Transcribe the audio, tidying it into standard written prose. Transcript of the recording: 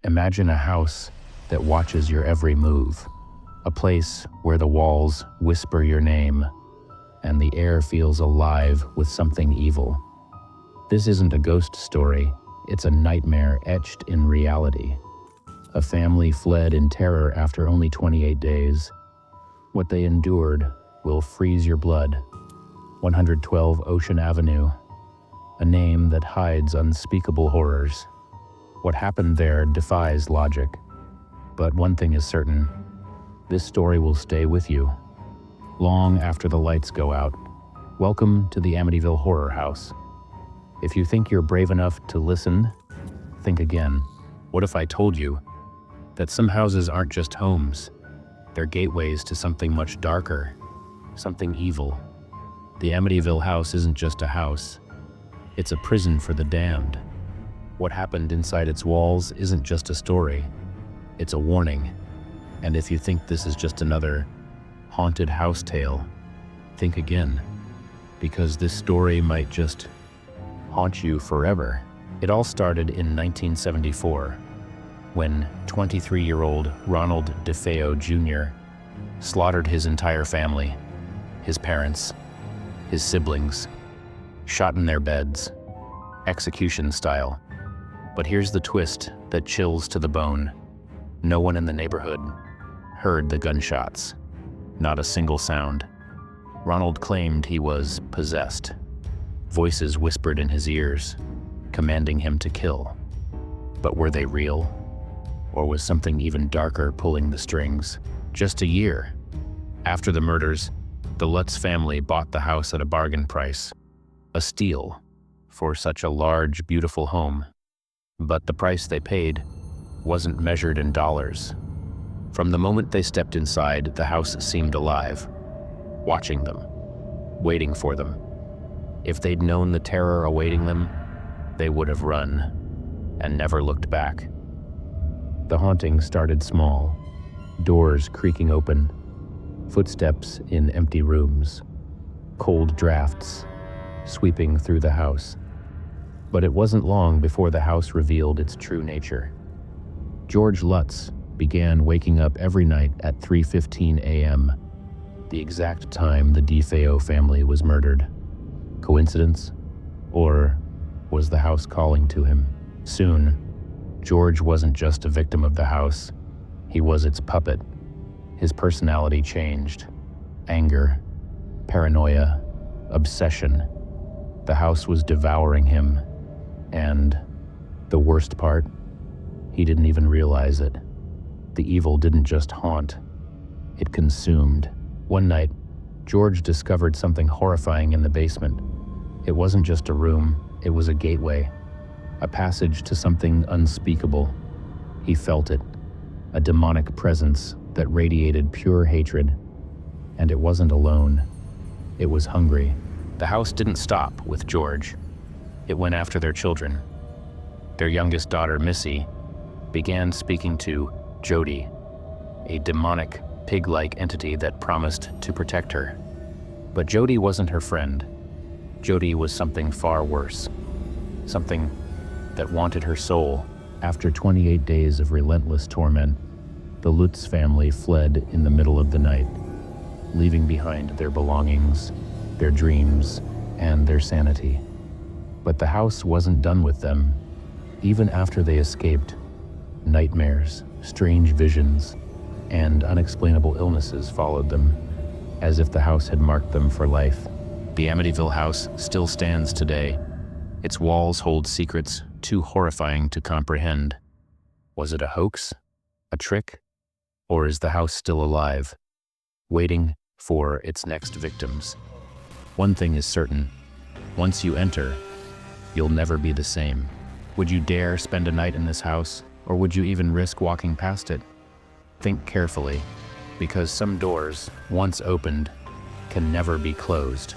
Imagine a house that watches your every move, a place where the walls whisper your name and the air feels alive with something evil. This isn't a ghost story, it's a nightmare etched in reality. A family fled in terror after only 28 days. What they endured will freeze your blood. 112 Ocean Avenue, a name that hides unspeakable horrors. What happened there defies logic. But one thing is certain, this story will stay with you, long after the lights go out. Welcome to the Amityville Horror House. If you think you're brave enough to listen, think again. What if I told you that some houses aren't just homes? They're gateways to something much darker, something evil. The Amityville house isn't just a house, it's a prison for the damned. What happened inside its walls isn't just a story, it's a warning. And if you think this is just another haunted house tale, think again, because this story might just haunt you forever. It all started in 1974, when 23-year-old Ronald DeFeo Jr. slaughtered his entire family, his parents, his siblings, shot in their beds, execution style. But here's the twist that chills to the bone. No one in the neighborhood heard the gunshots. Not a single sound. Ronald claimed he was possessed. Voices whispered in his ears, commanding him to kill. But were they real? Or was something even darker pulling the strings? Just a year after the murders, the Lutz family bought the house at a bargain price, a steal for such a large, beautiful home. But the price they paid wasn't measured in dollars. From the moment they stepped inside, the house seemed alive, watching them, waiting for them. If they'd known the terror awaiting them, they would have run and never looked back. The haunting started small, doors creaking open, footsteps in empty rooms, cold drafts sweeping through the house. But it wasn't long before the house revealed its true nature. George Lutz began waking up every night at 3:15 a.m., the exact time the DeFeo family was murdered. Coincidence? Or was the house calling to him? Soon, George wasn't just a victim of the house, he was its puppet. His personality changed. Anger, paranoia, obsession. The house was devouring him, and the worst part, he didn't even realize it. The evil didn't just haunt, it consumed. One night, George discovered something horrifying in the basement. It wasn't just a room, it was a gateway, a passage to something unspeakable. He felt it, a demonic presence that radiated pure hatred. And it wasn't alone, it was hungry. The house didn't stop with George. It went after their children. Their youngest daughter, Missy, began speaking to Jody, a demonic, pig-like entity that promised to protect her. But Jody wasn't her friend. Jody was something far worse. Something that wanted her soul. After 28 days of relentless torment, the Lutz family fled in the middle of the night, leaving behind their belongings, their dreams, and their sanity. But the house wasn't done with them. Even after they escaped, nightmares, strange visions, and unexplainable illnesses followed them, as if the house had marked them for life. The Amityville house still stands today. Its walls hold secrets too horrifying to comprehend. Was it a hoax? A trick? Or is the house still alive, waiting for its next victims? One thing is certain, once you enter, you'll never be the same. Would you dare spend a night in this house, or would you even risk walking past it? Think carefully, because some doors, once opened, can never be closed.